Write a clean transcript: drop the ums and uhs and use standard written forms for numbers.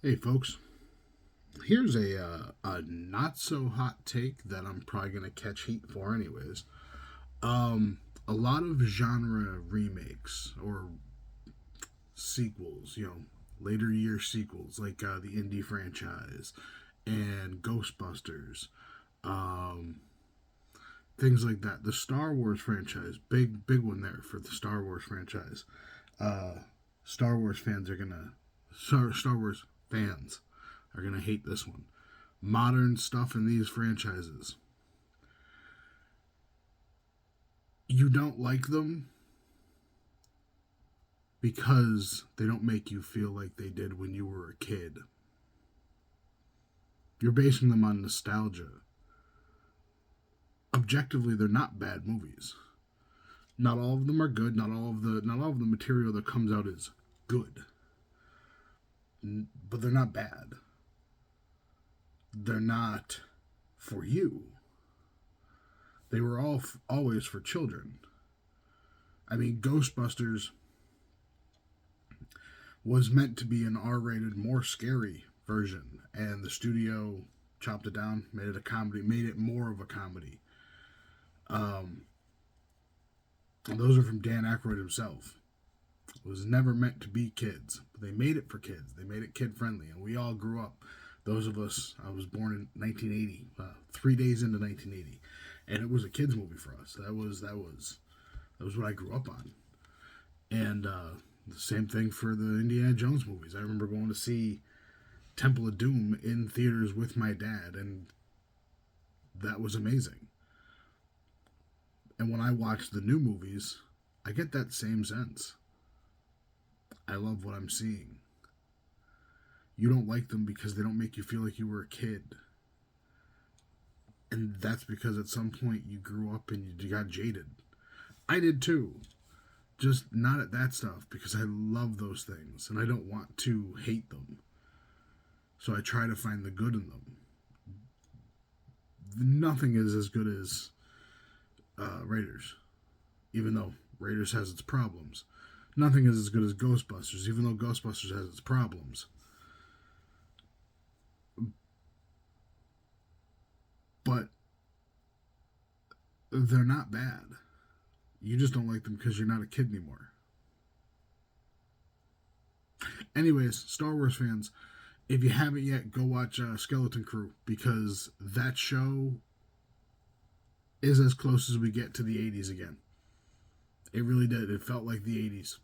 Hey, folks. Here's a not so hot take that I'm probably gonna catch heat for, anyways. A lot of genre remakes or sequels, later year sequels like the Indy franchise and Ghostbusters, um, things like that. The Star Wars franchise, big one there for the Star Wars franchise. Uh, Star Wars fans are gonna Star Wars fans are gonna hate this one. Modern stuff in these franchises. You don't like them because they don't make you feel like they did when you were a kid. You're basing them on nostalgia. Objectively, they're not bad movies. Not all of them are good. Not all of the material that comes out is good. But they're not bad. They're not for you. They were always for children. I mean, Ghostbusters was meant to be an R-rated, more scary version, and the studio chopped it down, made it a comedy, made it more of a comedy. Um, and those are from Dan Aykroyd himself. It was never meant to be kids, but they made it for kids. They made it kid friendly, and we all grew up. Those of us, I was born in 1980, 3 days into 1980, and it was a kids movie for us. That was what I grew up on, and the same thing for the Indiana Jones movies. I remember going to see Temple of Doom in theaters with my dad, and that was amazing. And when I watch the new movies, I get that same sense. I love what I'm seeing. You don't like them because they don't make you feel like you were a kid. And that's because at some point you grew up and you got jaded. I did too. Just not at that stuff because I love those things and I don't want to hate them. So I try to find the good in them. Nothing is as good as Raiders, even though Raiders has its problems. Nothing is as good as Ghostbusters, even though Ghostbusters has its problems. But they're not bad. You just don't like them because you're not a kid anymore. Anyways, Star Wars fans, if you haven't yet, go watch Skeleton Crew because that show is as close as we get to the 80s again. It really did. It felt like the 80s.